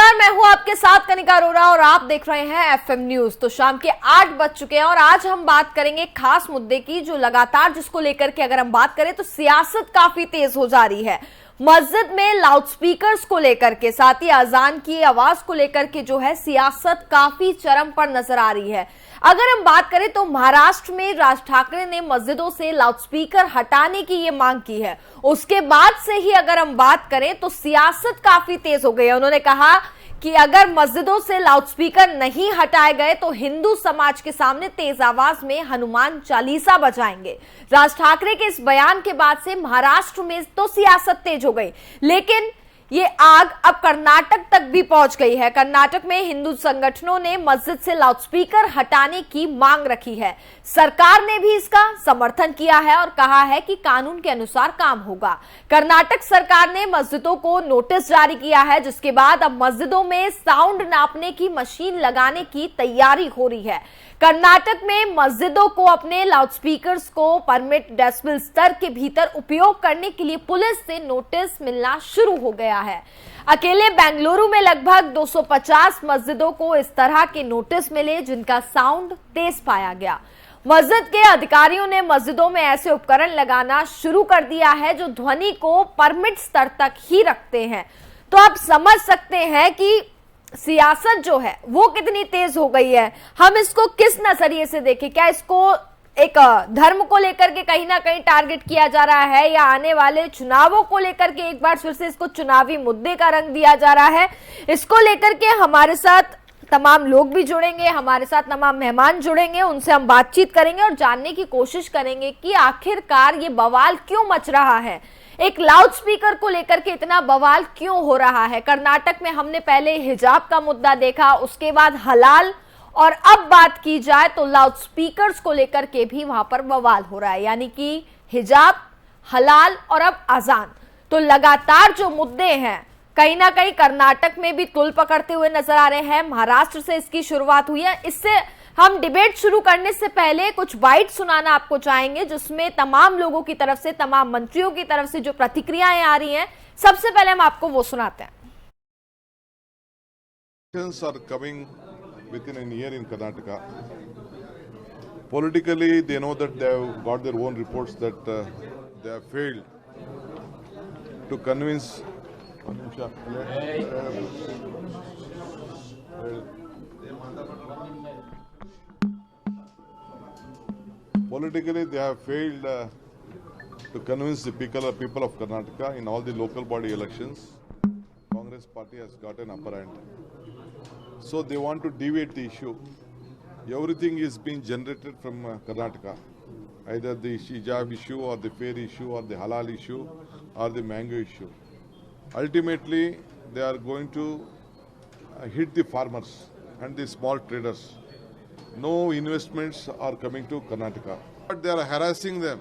नमस्कार, मैं हूं आपके साथ कनिका अरोरा और आप देख रहे हैं एफएम न्यूज। तो शाम के 8 बज चुके हैं और आज हम बात करेंगे खास मुद्दे की, जो लगातार जिसको लेकर के अगर हम बात करें तो सियासत काफी तेज हो जा रही है। मस्जिद में लाउडस्पीकर्स को लेकर के, साथ ही अजान की आवाज को लेकर के जो है सियासत काफी चरम पर नजर आ रही है। अगर हम बात करें तो महाराष्ट्र में राज ठाकरे ने मस्जिदों से लाउडस्पीकर हटाने की ये मांग की है। उसके बाद से ही अगर हम बात करें तो सियासत काफी तेज हो गई है। उन्होंने कहा कि अगर मस्जिदों से लाउडस्पीकर नहीं हटाए गए तो हिंदू समाज के सामने तेज आवाज में हनुमान चालीसा बजाएंगे। राज ठाकरे के इस बयान के बाद से महाराष्ट्र में तो सियासत तेज हो गई, लेकिन ये आग अब कर्नाटक तक भी पहुंच गई है। कर्नाटक में हिंदू संगठनों ने मस्जिद से लाउडस्पीकर हटाने की मांग रखी है। सरकार ने भी इसका समर्थन किया है और कहा है कि कानून के अनुसार काम होगा। कर्नाटक सरकार ने मस्जिदों को नोटिस जारी किया है, जिसके बाद अब मस्जिदों में साउंड नापने की मशीन लगाने की तैयारी हो रही है। कर्नाटक में मस्जिदों को अपने लाउडस्पीकर्स को परमिट डेसिबल स्तर के भीतर उपयोग करने के लिए पुलिस से नोटिस मिलना शुरू हो गया है। अकेले बेंगलुरु में लगभग 250 मस्जिदों को इस तरह के नोटिस मिले, जिनका साउंड तेज पाया गया। मस्जिद के अधिकारियों ने मस्जिदों में ऐसे उपकरण लगाना शुरू कर दिया है जो ध्वनि को परमिट स्तर तक ही रखते हैं। तो आप समझ सकते हैं कि सियासत जो है वो कितनी तेज हो गई है। हम इसको किस नजरिए से देखें? क्या इसको एक धर्म को लेकर के कहीं ना कहीं टारगेट किया जा रहा है, या आने वाले चुनावों को लेकर के एक बार फिर से इसको चुनावी मुद्दे का रंग दिया जा रहा है? इसको लेकर के हमारे साथ तमाम लोग भी जुड़ेंगे, हमारे साथ तमाम मेहमान जुड़ेंगे, उनसे हम बातचीत करेंगे और जानने की कोशिश करेंगे कि आखिरकार ये बवाल क्यों मच रहा है, एक लाउडस्पीकर को लेकर के इतना बवाल क्यों हो रहा है। कर्नाटक में हमने पहले हिजाब का मुद्दा देखा, उसके बाद हलाल, और अब बात की जाए तो लाउडस्पीकर्स को लेकर के भी वहां पर बवाल हो रहा है, यानी कि हिजाब, हलाल और अब अजान। तो लगातार जो मुद्दे हैं कहीं ना कहीं कर्नाटक में भी तुल पकड़ते हुए नजर आ रहे हैं। महाराष्ट्र से इसकी शुरुआत हुई है। इससे हम डिबेट शुरू करने से पहले कुछ बाइट सुनाना आपको चाहेंगे, जिसमें तमाम लोगों की तरफ से, तमाम मंत्रियों की तरफ से जो प्रतिक्रियाएं आ रही हैं, सबसे पहले हम आपको वो सुनाते हैं। Are coming within a year in Karnataka. Politically, they know that they have got their own reports that they have failed to convince. Politically, they have failed to convince the people of Karnataka in all the local body elections. Congress party has got an upper hand. So they want to deviate the issue. Everything is being generated from Karnataka. Either the hijab issue or the fair issue or the halal issue or the mango issue. Ultimately, they are going to hit the farmers and the small traders. No investments are coming to Karnataka. But they are harassing them.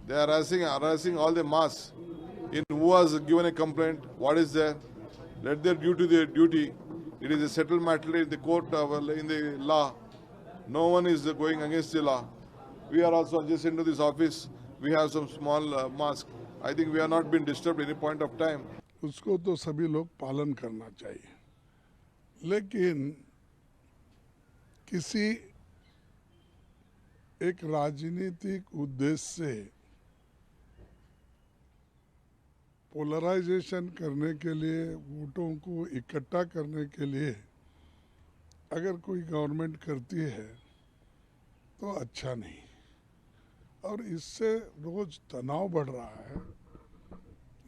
They are harassing all the mass. In who has given a complaint, what is there? Let their duty. It is a settled matter in the court, in the law. No one is going against the law. We are also adjacent to this office. We have some small mosque. I think we have not been disturbed any point of time. उसको तो सभी लोग पालन करना चाहिए, लेकिन किसी एक राजनीतिक उद्देश्य से पोलराइजेशन करने के लिए, वोटों को इकट्ठा करने के लिए अगर कोई गवर्नमेंट करती है तो अच्छा नहीं, और इससे रोज तनाव बढ़ रहा है।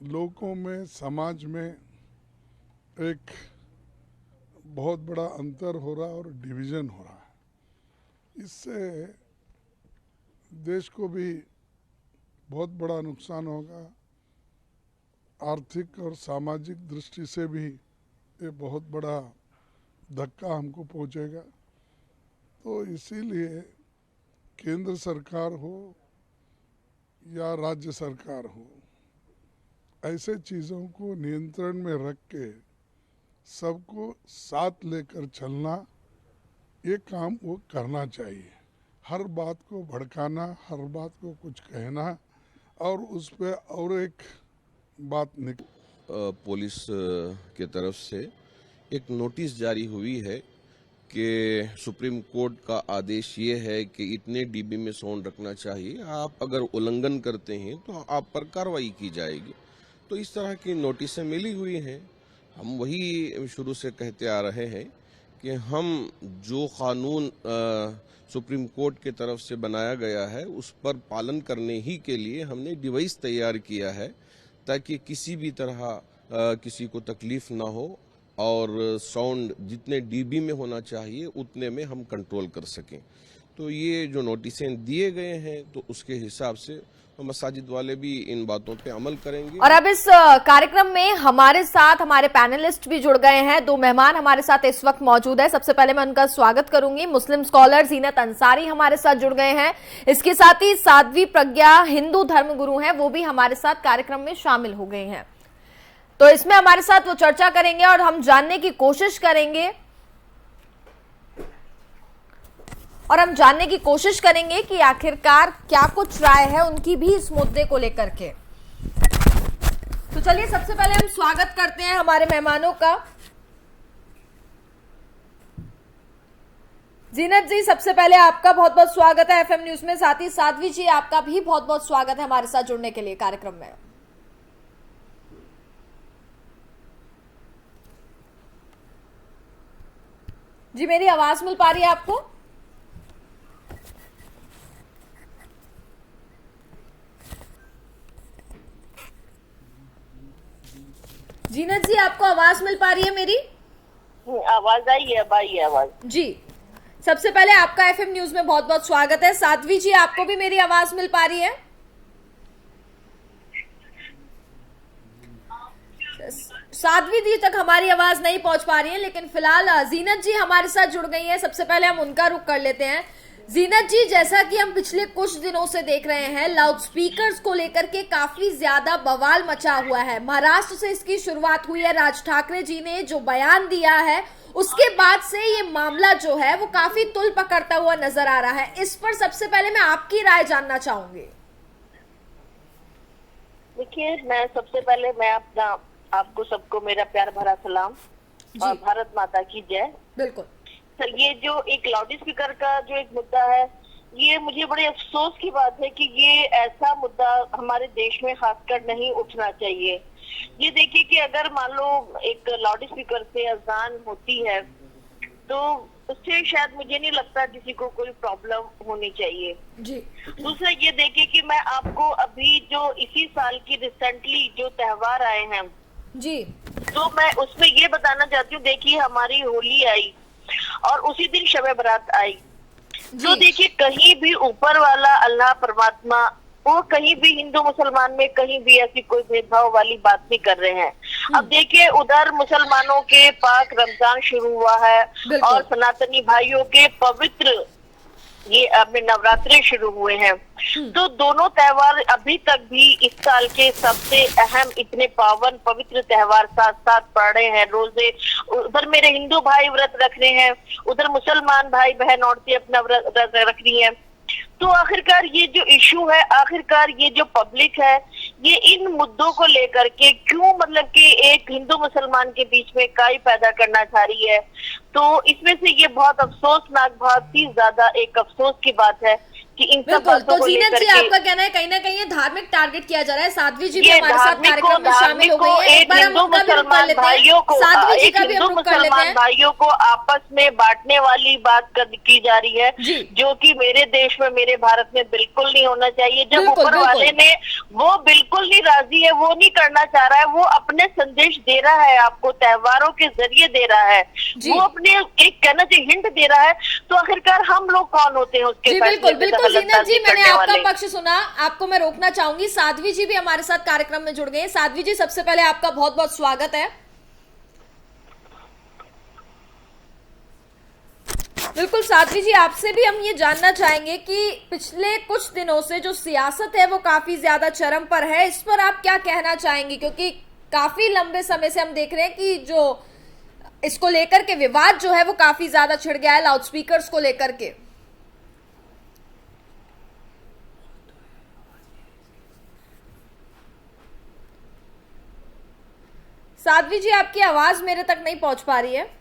लोगों में, समाज में एक बहुत बड़ा अंतर हो रहा है और डिवीज़न हो रहा है। इससे देश को भी बहुत बड़ा नुकसान होगा। आर्थिक और सामाजिक दृष्टि से भी ये बहुत बड़ा धक्का हमको पहुंचेगा। तो इसीलिए केंद्र सरकार हो या राज्य सरकार हो, ऐसे चीज़ों को नियंत्रण में रख के सबको साथ लेकर चलना, ये काम वो करना चाहिए। हर बात को भड़काना, हर बात को कुछ कहना और उस पर और एक बात पुलिस के तरफ से एक नोटिस जारी हुई है कि सुप्रीम कोर्ट का आदेश ये है कि इतने डीबी में साउंड रखना चाहिए, आप अगर उल्लंघन करते हैं तो आप पर कार्रवाई की जाएगी। तो इस तरह की नोटिसें मिली हुई हैं। हम वही शुरू से कहते आ रहे हैं कि हम जो कानून सुप्रीम कोर्ट की तरफ से बनाया गया है उस पर पालन करने ही के लिए हमने डिवाइस तैयार किया है, ताकि किसी भी तरह किसी को तकलीफ ना हो और साउंड जितने डीबी में होना चाहिए उतने में हम कंट्रोल कर सकें। तो ये जो नोटिसें दिए गए हैं तो उसके हिसाब से मसाजिद वाले भी इन बातों पे अमल करेंगे। और अब इस कार्यक्रम में हमारे साथ हमारे पैनलिस्ट भी जुड़ गए हैं। दो मेहमान हमारे साथ इस वक्त मौजूद है। सबसे पहले मैं उनका स्वागत करूंगी। मुस्लिम स्कॉलर जीनत अंसारी हमारे साथ जुड़ गए हैं। इसके साथ ही साध्वी प्रज्ञा हिंदू धर्म गुरु हैं, वो भी हमारे साथ कार्यक्रम में शामिल हो गए हैं। तो इसमें हमारे साथ वो चर्चा करेंगे और हम जानने की कोशिश करेंगे कि आखिरकार क्या कुछ राय है उनकी भी इस मुद्दे को लेकर के। तो चलिए सबसे पहले हम स्वागत करते हैं हमारे मेहमानों का। जीनत जी, सबसे पहले आपका बहुत बहुत स्वागत है एफएम न्यूज में। साथ ही साध्वी जी, आपका भी बहुत बहुत स्वागत है हमारे साथ जुड़ने के लिए कार्यक्रम में। जी, मेरी आवाज मिल पा रही है आपको? जीनत जी, आपको आवाज मिल पा रही है मेरी? आवाज आई है भाई, आवाज जी। सबसे पहले आपका एफएम न्यूज में बहुत बहुत स्वागत है। साध्वी जी, आपको भी मेरी आवाज मिल पा रही है? साध्वी जी तक हमारी आवाज नहीं पहुंच पा रही है, लेकिन फिलहाल जीनत जी हमारे साथ जुड़ गई हैं। सबसे पहले हम उनका रुख कर लेते हैं। जीनत जी, जैसा कि हम पिछले कुछ दिनों से देख रहे हैं, लाउड स्पीकर्स को लेकर के काफी ज्यादा बवाल मचा हुआ है। महाराष्ट्र से इसकी शुरुआत हुई है। राज ठाकरे जी ने जो बयान दिया है उसके बाद से ये मामला जो है वो काफी तुल पकड़ता हुआ नजर आ रहा है। इस पर सबसे पहले मैं आपकी राय जानना चाहूंगी। देखिए, मैं सबसे पहले आपको सबको मेरा प्यार भरा सलाम और भारत माता की जय। बिल्कुल सर, ये जो एक लाउड स्पीकर का जो एक मुद्दा है, ये मुझे बड़े अफसोस की बात है कि ये ऐसा मुद्दा हमारे देश में खासकर नहीं उठना चाहिए। ये देखिए कि अगर मान लो एक लाउड स्पीकर से अजान होती है तो उससे शायद मुझे नहीं लगता किसी को कोई प्रॉब्लम होनी चाहिए जी। दूसरा ये देखिए कि मैं आपको अभी जो इसी साल की रिसेंटली जो त्योहार आए हैं जी, तो मैं उसमें ये बताना चाहती हूँ। देखिए, हमारी होली आई और उसी दिन शब बारात आई। तो देखिए, कहीं भी ऊपर वाला अल्लाह परमात्मा वो कहीं भी हिंदू मुसलमान में कहीं भी ऐसी कोई भेदभाव वाली बात नहीं कर रहे हैं। अब देखिए, उधर मुसलमानों के पाक रमजान शुरू हुआ है और सनातनी भाइयों के पवित्र ये अपने नवरात्रे शुरू हुए हैं। तो दोनों त्योहार अभी तक भी इस साल के सबसे अहम इतने पावन पवित्र त्योहार साथ साथ पड़ रहे हैं। रोजे उधर मेरे हिंदू भाई व्रत रख रहे हैं, उधर मुसलमान भाई बहन औरतें अपना व्रत रख रही हैं। तो आखिरकार ये जो इशू है, आखिरकार ये जो पब्लिक है, ये इन मुद्दों को लेकर के क्यों मतलब कि एक हिंदू मुसलमान के बीच में काई पैदा करना चाह रही है। तो इसमें से ये बहुत अफसोसनाक, बहुत ही ज्यादा एक अफसोस की बात है कि इन सब बातों को लेकर के आपका कहना है कहीं ना कहीं ये धार्मिक टारगेट किया जा रहा है। साध्वी जी भी हमारे साथ कार्यक्रम में शामिल हो गई हैं। एक बार हम उनका भी रुख कर लेते हैं। साध्वी जी का भी हम रुख कर लेते हैं। भाइयों को आपस में बांटने वाली बात की जा रही है, जो कि मेरे देश में, मेरे भारत में बिल्कुल नहीं होना चाहिए। जब ऊपर वाले ने वो बिल्कुल नहीं राजी है, वो नहीं करना चाह रहा है, वो अपने संदेश दे रहा है, आपको त्योहारों के जरिए दे रहा है, वो अपने एक कहना चाहिए हिंट दे रहा है। तो आखिरकार हम लोग कौन होते हैं उसके फैसले? जीनत जी, मैंने आपका पक्ष सुना, आपको मैं रोकना चाहूंगी। साध्वी जी भी हमारे साथ कार्यक्रम में जुड़ गए हैं। साध्वी जी, सबसे पहले आपका बहुत बहुत स्वागत है। बिल्कुल साध्वी जी, आपसे भी हम ये जानना चाहेंगे कि पिछले कुछ दिनों से जो सियासत है वो काफी ज्यादा चरम पर है, इस पर आप क्या कहना चाहेंगे? क्योंकि काफी लंबे समय से हम देख रहे हैं कि जो इसको लेकर के विवाद जो है वो काफी ज्यादा छिड़ गया है, लाउड स्पीकर्स को लेकर के। साध्वी जी, आपकी आवाज मेरे तक नहीं पहुंच पा रही है।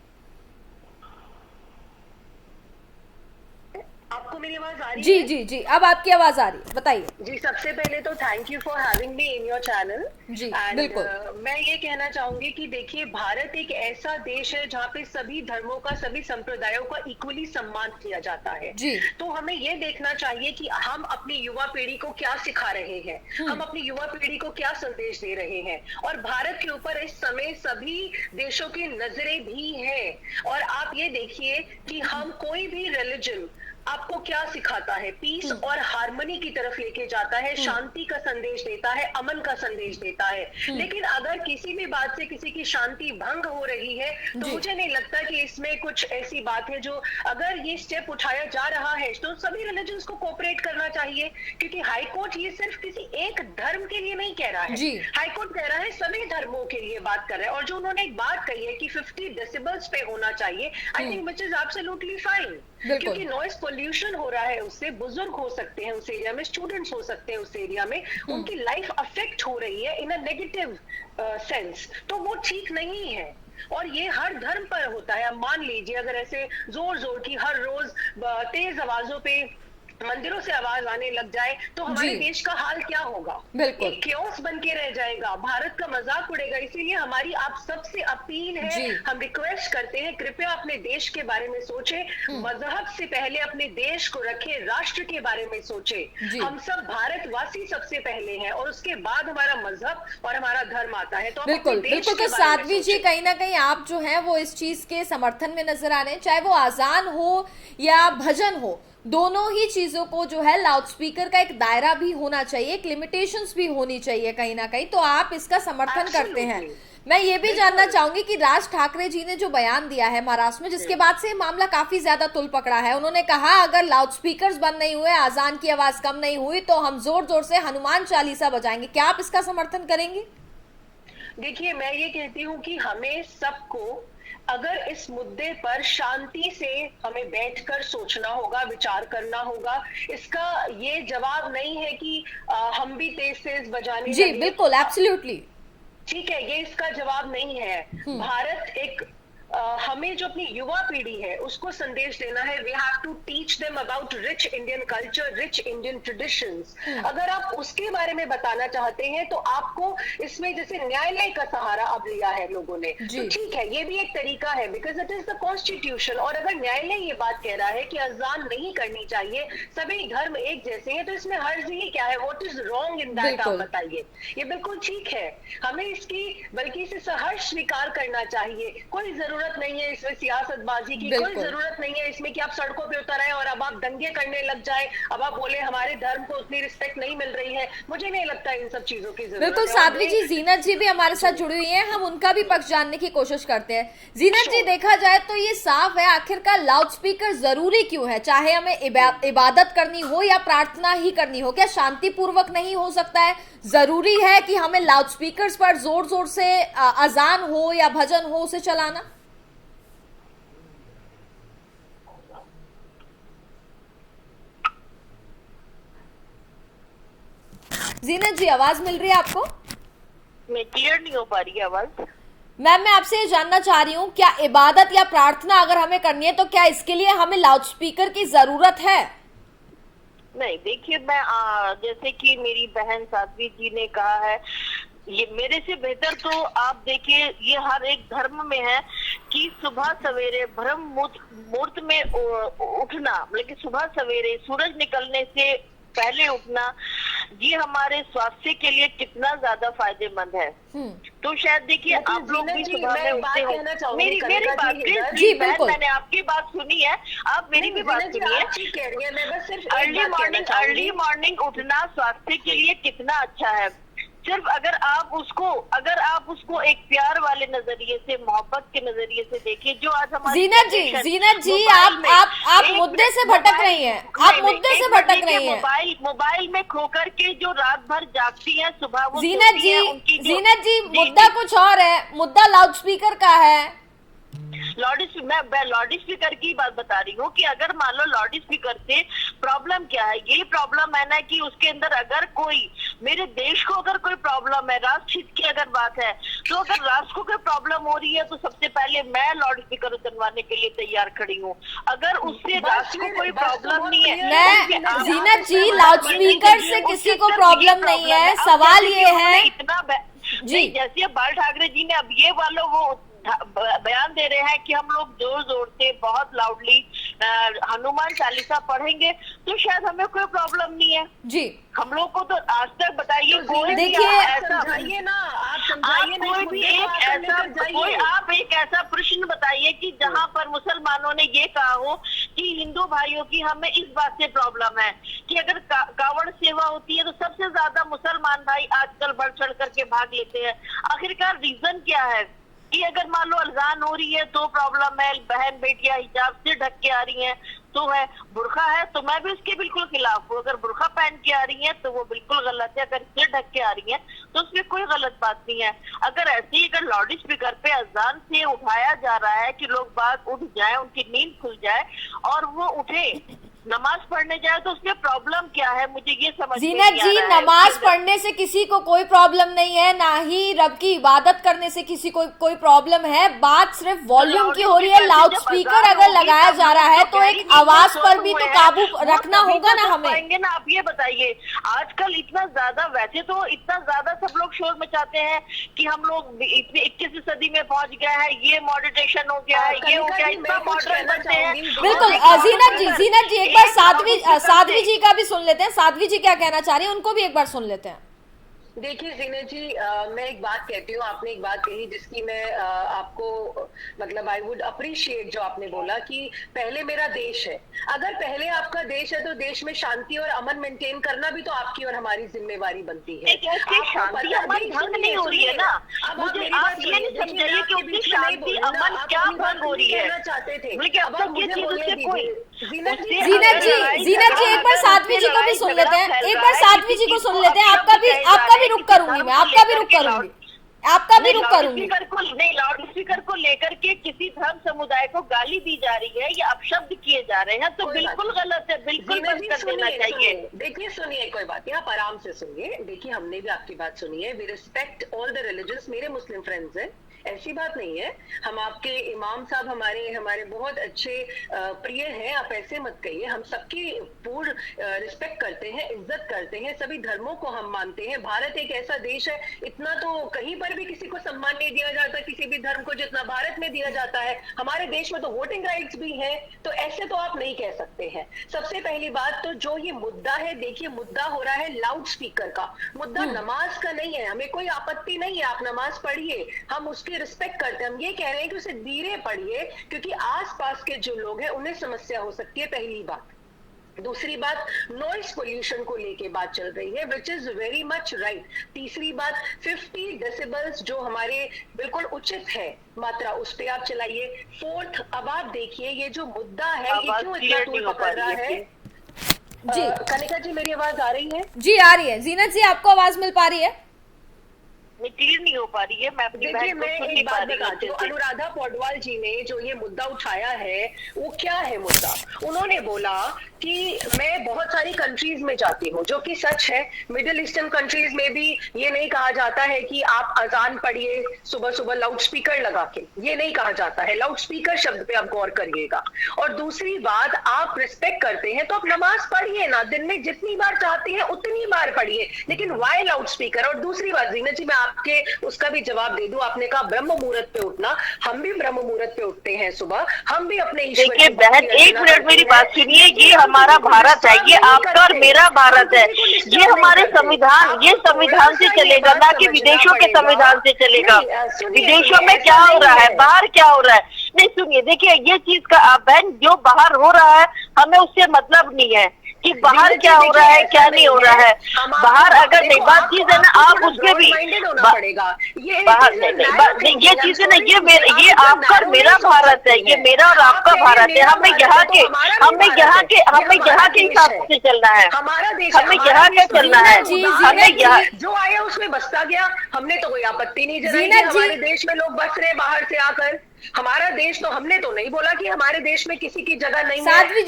आपको मेरी आवाज आ रही जी है? जी जी, अब आपकी आवाज आ रही है, बताइए। जी, सबसे पहले तो thank you for having me in your channel. जी, बिल्कुल। मैं ये कहना चाहूंगी कि देखिए, भारत एक ऐसा देश है जहाँ पे सभी धर्मों का, सभी संप्रदायों का इक्वली सम्मान किया जाता है। जी। तो हमें ये देखना चाहिए कि हम अपनी युवा पीढ़ी को क्या सिखा रहे हैं, हम अपनी युवा पीढ़ी को क्या संदेश दे रहे हैं। और भारत के ऊपर इस समय सभी देशों की नजरें भी हैं। और आप ये देखिए कि हम कोई भी रिलीजन आपको क्या सिखाता है, पीस और हार्मनी की तरफ लेके जाता है, शांति का संदेश देता है, अमन का संदेश देता है। लेकिन अगर किसी भी बात से किसी की शांति भंग हो रही है तो मुझे नहीं लगता कि इसमें कुछ ऐसी बात है जो, अगर ये स्टेप उठाया जा रहा है तो सभी रिलीजन्स को कोऑपरेट करना चाहिए। क्योंकि हाई कोर्ट ये सिर्फ किसी एक धर्म के लिए नहीं कह रहा है, हाई कोर्ट कह रहा है सभी धर्मों के लिए बात कर रहा है। और जो उन्होंने एक बात कही है कि 50 डेसिबल्स पे होना चाहिए, I think which is absolutely fine. क्योंकि नॉइज पोल्यूशन हो रहा है, उससे बुजुर्ग हो सकते हैं उस एरिया में, स्टूडेंट्स हो सकते हैं उस एरिया में, उनकी लाइफ अफेक्ट हो रही है इन अ नेगेटिव सेंस, तो वो ठीक नहीं है। और ये हर धर्म पर होता है। अब मान लीजिए अगर ऐसे जोर जोर की हर रोज तेज आवाजों पे मंदिरों से आवाज आने लग जाए तो हमारे देश का हाल क्या होगा? बिल्कुल एक क्योस बन के रह जाएगा, भारत का मजाक उड़ेगा। इसीलिए हमारी आप सबसे अपील है, हम रिक्वेस्ट करते हैं, कृपया अपने देश के बारे में सोचें, मजहब से पहले अपने देश को रखें, राष्ट्र के बारे में सोचें। हम सब भारतवासी सबसे पहले हैं और उसके बाद हमारा मजहब और हमारा धर्म आता है। तो बिल्कुल बिल्कुल। तो साध्वी जी, कहीं ना कहीं आप जो है वो इस चीज के समर्थन में नजर आ रहे हैं, चाहे वो आजान हो या भजन हो, दोनों ही चीजों को जो है लाउड स्पीकर का एक दायरा भी होना चाहिए, एक लिमिटेशंस भी होनी चाहिए कहीं ना कहीं। तो आप इसका समर्थन करते हैं। मैं ये भी जानना चाहूंगी कि राज ठाकरे जी ने जो बयान दिया है महाराष्ट्र में, जिसके बाद से मामला काफी ज्यादा तुल पकड़ा है, उन्होंने कहा अगर लाउड स्पीकर्स बंद नहीं हुए, आजान की आवाज कम नहीं हुई तो हम जोर जोर से हनुमान चालीसा बजाएंगे। क्या आप इसका समर्थन करेंगे? देखिए, मैं ये कहती हूँ कि हमें सबको अगर इस मुद्दे पर शांति से हमें बैठकर सोचना होगा, विचार करना होगा। इसका ये जवाब नहीं है कि हम भी तेज तेज बजाने जी बिल्कुल, एब्सोल्युटली ठीक है, ये इसका जवाब नहीं है। भारत एक हमें जो अपनी युवा पीढ़ी है उसको संदेश देना है, we have to teach them about rich Indian culture, rich Indian traditions. अगर आप उसके बारे में बताना चाहते हैं तो आपको इसमें, जैसे न्यायालय का सहारा अब लिया है लोगों ने, तो ठीक है, ये भी एक तरीका है, because it is the constitution. और अगर न्यायालय ये बात कह रहा है कि अजान नहीं करनी चाहिए, सभी धर्म एक जैसे हैं, तो इसमें हर्ज ही क्या है? What is wrong in that? आप बताइए। ये बिल्कुल ठीक है, हमें इसकी बल्कि इसे सहर्ष स्वीकार करना चाहिए। कोई जरूरत नहीं है इसमें सियासतबाजी की, कोई जरूरत नहीं है इसमें कि आप सड़कों पे उतर आए और अब आप दंगे करने लग जाए, अब आप बोले हमारे धर्म को उतनी रिस्पेक्ट नहीं मिल रही है। मुझे नहीं लगता इन सब चीजों की जरूरत है। बिल्कुल साध्वी जी, जीनत जी भी हमारे साथ जुड़ी हुई हैं, हम उनका भी पक्ष जानने की कोशिश करते हैं। जीनत जी, देखा जाए तो ये साफ है, आखिरकार लाउड स्पीकर जरूरी क्यों है? चाहे हमें इबादत करनी हो या प्रार्थना ही करनी हो, क्या शांतिपूर्वक नहीं हो सकता है? जरूरी है कि हमें लाउड स्पीकर पर जोर जोर से अजान हो या भजन हो उसे चलाना? जीनत जी, आवाज मिल रही है आपको? मैं क्लियर नहीं हो पा रही है आवाज। मैम, मैं आपसे ये जानना चाह रही हूँ, क्या इबादत या प्रार्थना अगर हमें करनी है तो क्या इसके लिए हमें लाउड स्पीकर की जरूरत है? नहीं, देखिए, मैं जैसे कि मेरी बहन साध्वी जी ने कहा है, ये मेरे से बेहतर तो आप देखिए, ये हर एक धर्म में है कि सुबह सवेरे ब्रह्म मुहूर्त में उठना, मतलब सुबह सवेरे सूरज निकलने से पहले उठना, ये हमारे स्वास्थ्य के लिए कितना ज्यादा फायदेमंद है। तो शायद देखिए, आप लोग भी सुबह में उठते हो। मेरी बात जी, बिल्कुल, मैंने आपकी बात सुनी है, आप मेरी भी बात सुनिए। अर्ली मॉर्निंग उठना स्वास्थ्य के लिए कितना अच्छा है। सिर्फ अगर आप उसको एक प्यार वाले नजरिए से, मोहब्बत के नजरिए से देखिए, जो आज हमारी जीनत जी, आप मुद्दे से भटक रही हैं, आप मुद्दे से भटक रही हैं। मोबाइल में खोकर के जो रात भर जागती है, सुबह वो जीनत जी, मुद्दा कुछ और है, मुद्दा लाउड स्पीकर का है। मैं लाउड स्पीकर की बात बता रही हूँ कि अगर मान लो लाउड स्पीकर से प्रॉब्लम क्या है, यही प्रॉब्लम है ना कि उसके अंदर अगर कोई मेरे देश को अगर कोई प्रॉब्लम है, राष्ट्र हित की अगर बात है, तो अगर राष्ट्र को कोई प्रॉब्लम हो रही है तो सबसे पहले मैं लाउड स्पीकर उतरवाने के लिए तैयार खड़ी हूँ। अगर उससे राष्ट्र को कोई प्रॉब्लम नहीं है, मैं जीनत जी, लाउड स्पीकर से किसी को प्रॉब्लम नहीं है, सवाल ये है इतना जी, जैसे बाल ठाकरे जी ने अब ये वालों वो बयान दे रहे हैं कि हम लोग जोर जोर से बहुत लाउडली हनुमान चालीसा पढ़ेंगे तो शायद हमें कोई प्रॉब्लम नहीं है जी। हम लोग को तो आज तक बताइए कोई देखिए, समझाइए ना, आप समझाइए ना, कोई भी आप एक ऐसा प्रश्न बताइए कि जहां पर मुसलमानों ने ये कहा हो कि हिंदू भाइयों की हमें इस बात से प्रॉब्लम है कि अगर कावड़ सेवा होती है तो सबसे ज्यादा मुसलमान भाई आजकल बढ़ चढ़ करके भाग लेते हैं। आखिरकार रीजन क्या है कि अगर मान लो अजान हो रही है तो प्रॉब्लम है, बहन बेटियां हिजाब से ढक के आ रही हैं तो है, बुर्का है तो मैं भी उसके बिल्कुल खिलाफ हूँ। अगर बुर्का पहन के आ रही है तो वो बिल्कुल गलत है, अगर सिर ढक के आ रही है तो उसमें कोई गलत बात नहीं है। अगर ऐसे ही अगर लाउड स्पीकर पे अजान से उठाया जा रहा है कि लोग बात उठ जाए, उनकी नींद खुल जाए और वो उठे नमाज पढ़ने जाए तो उसमें प्रॉब्लम क्या है, मुझे ये समझ नहीं आ जीनत जी, रहा है। नमाज पढ़ने से किसी को कोई प्रॉब्लम नहीं है, ना ही रब की इबादत करने से किसी को कोई प्रॉब्लम है। बात सिर्फ वॉल्यूम की हो रही है। लाउड स्पीकर अगर लगाया जा रहा है तो एक आवाज पर भी तो काबू रखना होगा ना हमें। पाएंगे ना, आप ये बताइए। आजकल इतना ज्यादा, वैसे तो इतना ज्यादा सब लोग शोर मचाते हैं कि हम लोग इतनी 21वीं सदी में पहुंच गए हैं, ये मॉडरेशन हो गया है, ये हो गया, इतना मॉडर्न बनते हैं। बिल्कुल। जीनत जी एक बार साध्वी जी का भी सुन लेते हैं। साध्वी जी क्या कहना चाह रही है, उनको भी एक बार सुन लेते हैं। देखिए जीनत जी, मैं एक बात कहती हूँ, आपने एक बात कही जिसकी मैं आपको मतलब आई वुड अप्रिशिएट जो आपने बोला कि पहले मेरा देश है। अगर पहले आपका देश है तो देश में शांति और अमन मेंटेन करना भी तो आपकी और हमारी जिम्मेवारी बनती है। शांति अमन भंग नहीं हो रही है ना, मुझे आप ये नहीं समझाइए कि उसकी शांति अमन क्या भंग हो रही है। चाहते थे जीनत जी एक बार साध्वी जी को भी सुन लेते हैं, एक बार साध्वी जी को सुन लेते हैं। आपका भी रुक करूंगी मैं, आपका भी रुक करूंगी। नहीं, लाउड स्पीकर को लेकर के किसी धर्म समुदाय को गाली दी जा रही है या अपशब्द किए जा रहे हैं तो बिल्कुल गलत है, बिल्कुल बंद कर देना चाहिए। देखिए सुनिए, कोई बात नहीं, आप आराम से सुनिए। देखिए हमने भी आपकी बात सुनी है। We respect all the religions, मेरे मुस्लिम फ्रेंड्स हैं, ऐसी बात नहीं है। हम आपके इमाम साहब हमारे बहुत अच्छे प्रिय हैं, आप ऐसे मत कहिए। हम सबकी पूर्ण रिस्पेक्ट करते हैं, इज्जत करते हैं, सभी धर्मों को हम मानते हैं। भारत एक ऐसा देश है, इतना तो कहीं पर भी किसी को सम्मान नहीं दिया जाता किसी भी धर्म को जितना भारत में दिया जाता है। हमारे देश में तो वोटिंग राइट्स भी है, तो ऐसे तो आप नहीं कह सकते हैं। सबसे पहली बात तो जो ये मुद्दा है, देखिए मुद्दा हो रहा है लाउड स्पीकर का, मुद्दा नमाज का नहीं है। हमें कोई आपत्ति नहीं है, आप नमाज पढ़िए, हम उसकी रिस्पेक्ट करते हैं। हम ये कह रहे हैं कि उसे धीरे पढ़िए क्योंकि आसपास के जो लोग हैं उन्हें समस्या हो सकती है, पहली बात। दूसरी बात, नॉइस पोल्यूशन को लेके बात चल रही है, which is very much right. तीसरी बात, 50 डेसिबल्स जो हमारे बिल्कुल उचित है मात्रा, उस पे आप चलाइए। फोर्थ, अब आप देखिए ये जो मुद्दा है ये क्यों इतना तूल पकड़ रहा है। जी कनिका जी, मेरी आवाज आ रही है? जी आ रही है। जीनत जी, आपको आवाज मिल पा रही है? क्लियर नहीं हो पा रही है। मैं अपनी बहन को सुन नहीं पा रही हूँ। अनुराधा पौडवाल जी ने जो ये मुद्दा उठाया है वो क्या है मुद्दा? उन्होंने बोला कि मैं बहुत सारी कंट्रीज में जाती हूँ, जो कि सच है। मिडिल ईस्टर्न कंट्रीज में भी ये नहीं कहा जाता है कि आप अजान पढ़िए सुबह सुबह लाउड स्पीकर लगा के, ये नहीं कहा जाता है। लाउड स्पीकर शब्द पे आप गौर करिएगा। और दूसरी बात, आप रिस्पेक्ट करते हैं तो आप नमाज पढ़िए ना, दिन में जितनी बार चाहते हैं उतनी बार पढ़िए, लेकिन वाई लाउड स्पीकर? और दूसरी बात जीनत जी, मैं आपके उसका भी जवाब दे दूं। आपने कहा ब्रह्म मुहूर्त पे उठना, हम भी ब्रह्म मुहूर्त पे उठते हैं सुबह, हम भी अपने ईश्वर। देखिए बहन, एक मिनट मेरी बात सुनिए। ये हमारा भारत है, ये आपका और मेरा भारत है। ये हमारे संविधान, ये संविधान से चलेगा, ना कि विदेशों के संविधान से चलेगा। विदेशों में क्या हो रहा है, बाहर क्या हो रहा है, नहीं सुनिए। देखिए ये चीज का बहन, जो बाहर हो रहा है हमें उससे मतलब नहीं है कि बाहर क्या हो रहा है क्या नहीं हो रहा है। बाहर अगर नहीं, बात चीज है ना, आप उसके भी बाहर नहीं, ये चीज है ना, ये आपका और मेरा भारत है, ये मेरा और आपका भारत है। हमें यहाँ के हिसाब से चलना है, हमारा देश, हमें यहाँ के चलना है। हमें यहाँ जो आया उसमें बसता गया, हमने तो कोई आपत्ति नहीं जताई। हमारे देश में लोग बस रहे बाहर से आकर, हमारा देश तो, हमने तो नहीं बोला कि हमारे देश में किसी की जगह नहीं है। साध्वी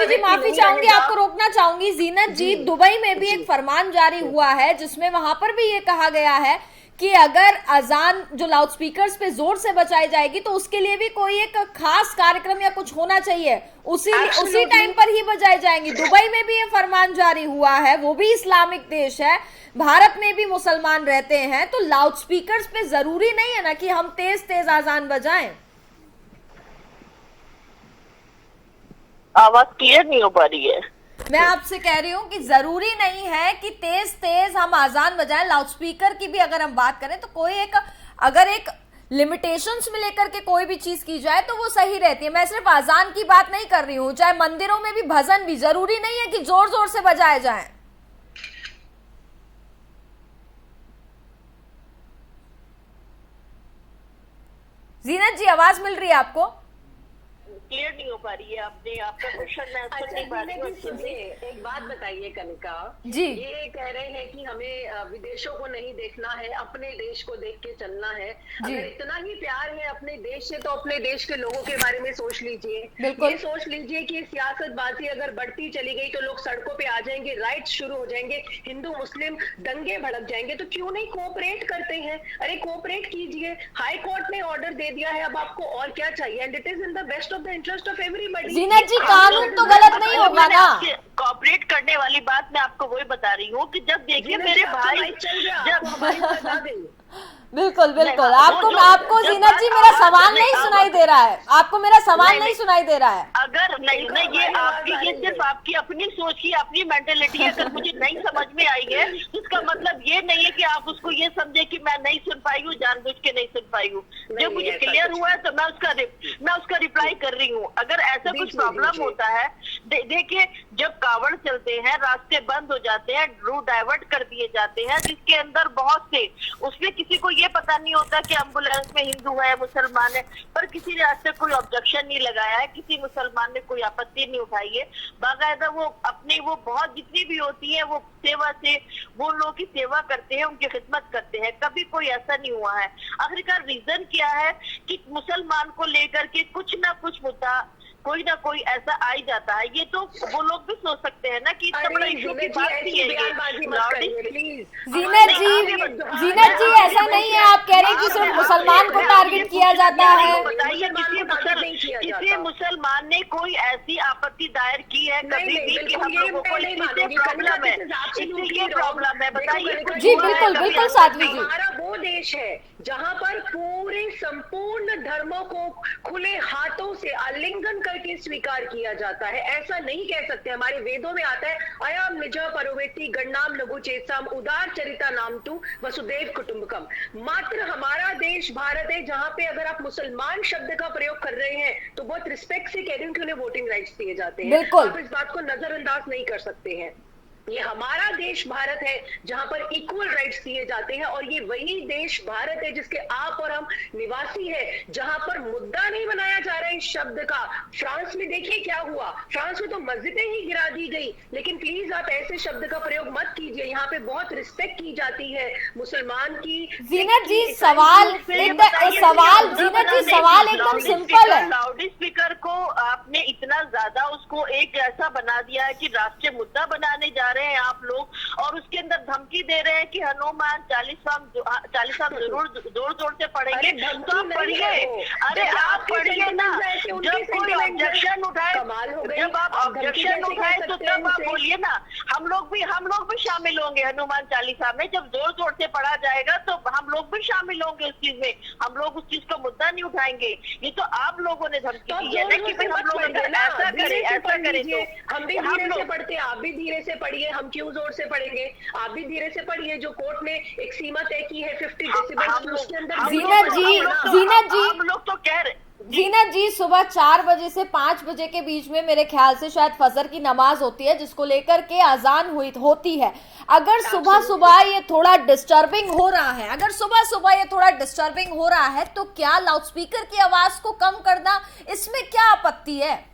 जी माफी चाहूंगी, आपको रोकना चाहूंगी। जीनत जी, दुबई में भी एक फरमान जारी हुआ है जिसमें वहां पर भी ये कहा गया है कि अगर अजान जो लाउडस्पीकर्स पे जोर से बजाई जाएगी तो उसके लिए भी कोई एक खास कार्यक्रम या कुछ होना चाहिए, उसी टाइम पर ही बजाई जाएंगी। दुबई में भी ये फरमान जारी हुआ है, वो भी इस्लामिक देश है, भारत में भी मुसलमान रहते हैं, तो लाउडस्पीकर्स पे जरूरी नहीं है ना कि हम तेज तेज अजान बजाएं। आवाज क्लियर नहीं हो पा रही है। मैं आपसे कह रही हूँ कि जरूरी नहीं है कि तेज तेज हम आजान बजाएं। लाउडस्पीकर की भी अगर हम बात करें तो कोई अगर एक लिमिटेशंस में लेकर के कोई भी चीज की जाए तो वो सही रहती है। मैं सिर्फ आजान की बात नहीं कर रही हूँ, चाहे मंदिरों में भी भजन भी जरूरी नहीं है कि जोर जोर से बजाए जाएं। जीनत जी, आवाज मिल रही है आपको? क्लियर नहीं हो पा रही है। आपका क्वेश्चन मैं सुन नहीं पा रही हूँ। एक बात बताइए कनिका जी, ये कह रहे हैं कि हमें विदेशों को नहीं देखना है, अपने देश को देख के चलना है। अगर इतना ही प्यार है अपने देश से तो अपने देश के लोगों के बारे में सोच लीजिए। ये सोच लीजिए कि सियासतबाजी अगर बढ़ती चली गई तो लोग सड़कों पे आ जाएंगे, राइट्स शुरू हो जाएंगे, हिंदू मुस्लिम दंगे भड़क जाएंगे, तो क्यों नहीं कोऑपरेट करते हैं? अरे कोऑपरेट कीजिए। हाई कोर्ट ने ऑर्डर दे दिया है, अब आपको और क्या चाहिए? And it is in the best of the interest of everybody. Zeenat ji, कानून तो गलत नहीं होगा ना। कोऑपरेट करने वाली बात मैं आपको वही बता रही हूँ कि जब देखिए मेरे भाई जब बिल्कुल बिल्कुल, आपको जीनत जी मेरा सवाल नहीं सुनाई दे रहा है, आपको मेरा सवाल नहीं सुनाई दे रहा है। अगर नहीं ये सिर्फ आपकी अपनी सोच की अपनी मेंटेलिटी अगर मुझे नहीं समझ में आई है तो इसका मतलब ये नहीं है कि आप उसको ये समझे कि मैं नहीं सुन पाई हूँ, जानबूझ के नहीं सुन पाई हूँ। जब मुझे क्लियर हुआ है तो मैं उसका रिप्लाई कर रही हूँ। अगर ऐसा कुछ प्रॉब्लम होता है, देखिए जब कावड़ चलते हैं रास्ते बंद हो जाते हैं, रूट डाइवर्ट कर दिए जाते हैं, जिसके अंदर बहुत से, उसमें किसी को ये पता नहीं होता कि एम्बुलेंस में हिंदू है मुसलमान है, पर किसी ने आज तक कोई ऑब्जेक्शन नहीं लगाया है, किसी मुसलमान ने कोई आपत्ति नहीं उठाई है। बाकायदा वो अपनी वो बहुत जितनी भी होती है वो सेवा से वो लोगों की सेवा करते हैं, उनकी खिदमत करते हैं, कभी कोई ऐसा नहीं हुआ है। आखिरकार रीजन क्या है कि मुसलमान को लेकर के कुछ ना कुछ मुद्दा कोई ना कोई ऐसा आ ही जाता है। ये तो वो लोग भी सोच सकते हैं ना कि इतना बड़ा इशू की बात नहीं है। जीनत जी ऐसा नहीं है, आप कह रहे हैं कि सिर्फ मुसलमान को टारगेट किया जाता है। बताइए किसी मुसलमान ने कोई ऐसी आपत्ति दायर की है कभी भी कि हम लोगों को इससे प्रॉब्लम है, इससे ये प्रॉब्लम है? बताइए। जी बिल्कुल बिल्कुल साध्वी जी, हमारा वो देश है जहाँ पर पूरे संपूर्ण धर्मों को खुले हाथों से आलिंगन करके स्वीकार किया जाता है। ऐसा नहीं कह सकते, हमारे वेदों में आता है अयम निज परोवेति गणनाम लघु चेतसाम उदार चरिता नाम तु वसुदेव कुटुंबकम। मात्र हमारा देश भारत है जहाँ पे अगर आप मुसलमान शब्द का प्रयोग कर रहे हैं तो बहुत रिस्पेक्ट से कह रही हूँ कि उन्हें वोटिंग राइट्स दिए जाते हैं। आप इस बात को नजरअंदाज नहीं कर सकते हैं। ये हमारा देश भारत है जहां पर इक्वल राइट्स दिए जाते हैं, और ये वही देश भारत है जिसके आप और हम निवासी हैं, जहां पर मुद्दा नहीं बनाया जा रहा है इस शब्द का। फ्रांस में देखिए क्या हुआ, फ्रांस में तो मस्जिदें ही गिरा दी गई। लेकिन प्लीज आप ऐसे शब्द का प्रयोग मत कीजिए, यहाँ पे बहुत रिस्पेक्ट की जाती है मुसलमान की। जीनत जी सवाल एकदम सिंपल है। लाउड स्पीकर को आपने इतना ज्यादा उसको एक ऐसा बना दिया है कि राष्ट्रीय मुद्दा बनाने जा रहे हैं आप लोग, और उसके अंदर धमकी दे रहे हैं कि हनुमान चालीसा जरूर जोर जोर से पढ़ेंगे। तो आप पढ़िए, अरे आप पढ़िए ना। जब कोई ऑब्जेक्शन उठाए, जब आप ऑब्जेक्शन उठाए तो तब आप बोलिए ना। हम लोग भी शामिल होंगे हनुमान चालीसा में। जब जोर जोर से पढ़ा जाएगा तो हम लोग भी शामिल होंगे उस चीज में। हम लोग उस चीज को मुद्दा नहीं उठाएंगे। ये तो आप लोगों ने धमकी दी है ना कि भाई हम लोग अगर ऐसा करें तो हम भी धीरे से पढ़ते हैं, आप भी धीरे से पढ़िए। हम क्यों जोर से पढ़ेंगे? आप भी धीरे से पढ़िए। जो कोर्ट ने एक सीमा तय की है 50 डेसिबल, उसके अंदर जीनत जी सुबह 4 बजे से 5 बजे के बीच में मेरे ख्याल से शायद फजर की नमाज होती है, जिसको लेकर के अजान होती है। अगर सुबह सुबह ये थोड़ा डिस्टर्बिंग हो रहा है तो क्या लाउडस्पीकर की आवाज को कम करना, इसमें क्या आपत्ति है?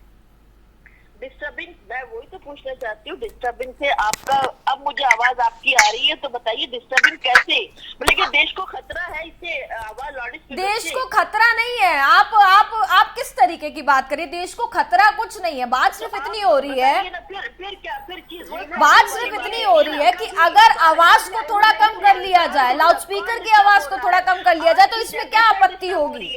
डिस्टर्बिंग, मैं वही तो पूछना चाहती हूँ, डिस्टर्बिंग से आपका, अब मुझे आवाज आपकी आ रही है तो बताइए डिस्टर्बिंग कैसे? लेकिन देश को खतरा है इससे आवाज लाउड देश को खतरा नहीं है। आप किस तरीके की बात करिए? देश को खतरा कुछ नहीं है। बात सिर्फ इतनी हो रही है, फिर क्या, फिर चीज बात सिर्फ इतनी हो रही है कि अगर आवाज को थोड़ा कम कर लिया जाए, लाउड स्पीकर की आवाज को थोड़ा कम कर लिया जाए, तो इसमें क्या आपत्ति होगी?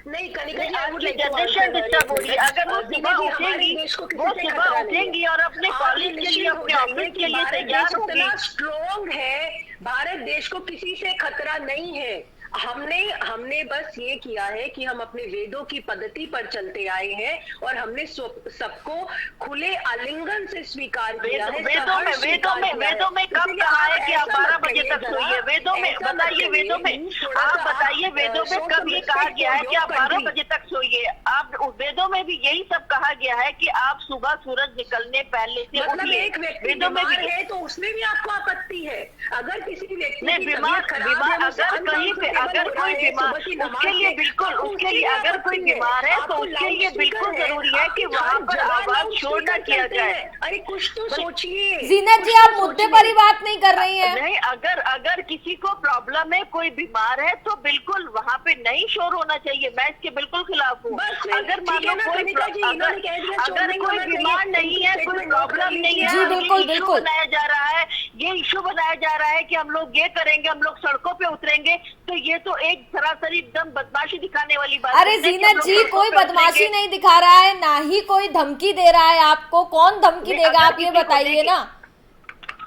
नहीं कनिका जी, आज की जनरेशन डिस्टर्ब हो रही है। अगर वो सुबह उठेंगी और अपने कॉलेज के लिए, अपने ऑफिस के लिए तैयार होगी। स्ट्रॉन्ग है भारत, देश को किसी से खतरा नहीं है। हमने बस ये किया है कि हम अपने वेदों की पद्धति पर चलते आए हैं और हमने सबको खुले आलिंगन से स्वीकार किया है। वेदों में कब कहा है कि आप 12 बजे तक सोइए? वेदों में बताइए, वेदों में आप बताइए, वेदों में कब ये कहा गया है कि आप 12 बजे तक सोइए? आप वेदों में भी यही सब कहा गया है कि आप सुबह सूरज निकलने पहले से उठिए। एक व्यक्ति बीमार है तो उसमें भी आपको आपत्ति है? अगर किसी व्यक्ति बीमार अगर कहीं पे अगर कोई बीमार, उसके लिए बिल्कुल, उसके लिए अगर कोई बीमार है तो उसके लिए बिल्कुल जरूरी है कि वहाँ पर आवाज शोर न किया जाए। अरे कुछ तो सोचिए। जीनत जी, आप मुद्दे पर ही बात नहीं कर रही हैं। नहीं, अगर किसी को प्रॉब्लम है, कोई बीमार है, तो बिल्कुल वहाँ पे नहीं शोर होना चाहिए। मैं इसके बिल्कुल खिलाफ हूँ। अगर मान लो अगर कोई बीमार नहीं है, कोई प्रॉब्लम नहीं है, बिल्कुल बनाया जा रहा है, ये इशू बनाया जा रहा है कि हम लोग ये करेंगे, हम लोग सड़कों पे उतरेंगे, तो ये तो एक सरासरी एकदम बदमाशी दिखाने वाली बात है। अरे जीनत जी, कोई बदमाशी नहीं दिखा रहा है, ना ही कोई धमकी दे रहा है आपको। कौन धमकी देगा, आप ये बताइए ना।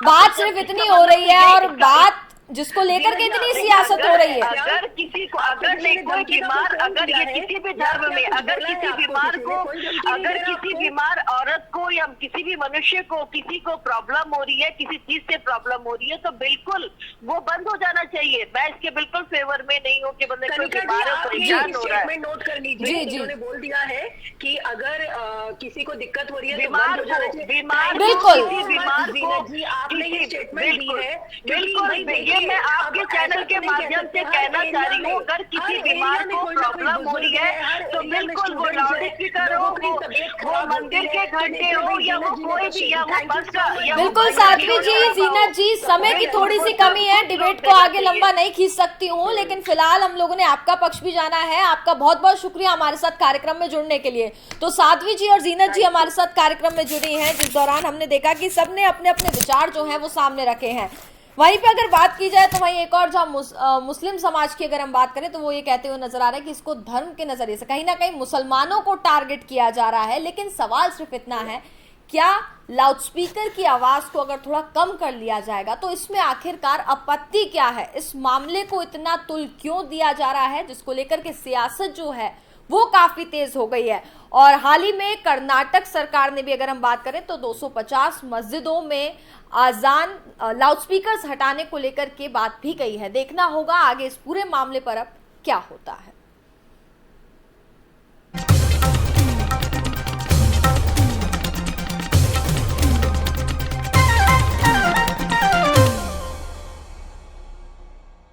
बात सिर्फ इतनी हो रही है और बात जिसको लेकर के इतनी सियासत हो रही है। अगर किसी को, अगर कोई बीमार, अगर ये किसी भी धर्म में, अगर किसी बीमार को, अगर किसी बीमार औरत को या किसी भी मनुष्य को किसी को प्रॉब्लम हो रही है, किसी चीज से प्रॉब्लम हो रही है, तो बिल्कुल वो बंद हो जाना चाहिए। मैं इसके बिल्कुल फेवर में नहीं हूँ कि बंदे कोई बीमार है, परेशान हो रहा है। नोट कर लीजिए, उन्होंने बोल दिया है कि अगर किसी को दिक्कत हो रही है, बीमार तो बिल्कुल बीमार जी, आपने ये स्टेटमेंट दी है। बिल्कुल, मैं आपके चैनल के माध्यम से कहना चाह रही हूँ, अगर किसी बीमार को प्रॉब्लम हो रही है तो बिल्कुल वो लाउड स्पीकर हो, वो मंदिर के घंटे हो, या वो कोई भी, या वो बस का, बिल्कुल साध्वी जी, जीनत जी, समय की थोड़ी सी कमी है, डिबेट को आगे लंबा नहीं खींच सकती हूँ, लेकिन फिलहाल हम लोगों ने आपका पक्ष भी जाना है। आपका बहुत बहुत शुक्रिया हमारे साथ कार्यक्रम में जुड़ने के लिए। तो साध्वी जी और जीनत जी हमारे साथ कार्यक्रम में जुड़ी हैं, जिस दौरान हमने देखा कि सबने अपने अपने विचार जो हैं वो सामने रखे हैं। वहीं पे अगर बात की जाए तो वहीं एक और जहाँ मुस्लिम समाज की अगर हम बात करें तो वो ये कहते हुए नजर आ रहा है कि इसको धर्म के नजरिए से कहीं ना कहीं मुसलमानों को टारगेट किया जा रहा है। लेकिन सवाल सिर्फ इतना है, क्या लाउडस्पीकर की आवाज को अगर थोड़ा कम कर लिया जाएगा तो इसमें आखिरकार आपत्ति क्या है? इस मामले को इतना तुल क्यों दिया जा रहा है, जिसको लेकर के सियासत जो है वो काफी तेज हो गई है। और हाल ही में कर्नाटक सरकार ने भी अगर हम बात करें तो 250 मस्जिदों में आजान लाउडस्पीकर्स हटाने को लेकर के बात भी कही है। देखना होगा आगे इस पूरे मामले पर अब क्या होता है।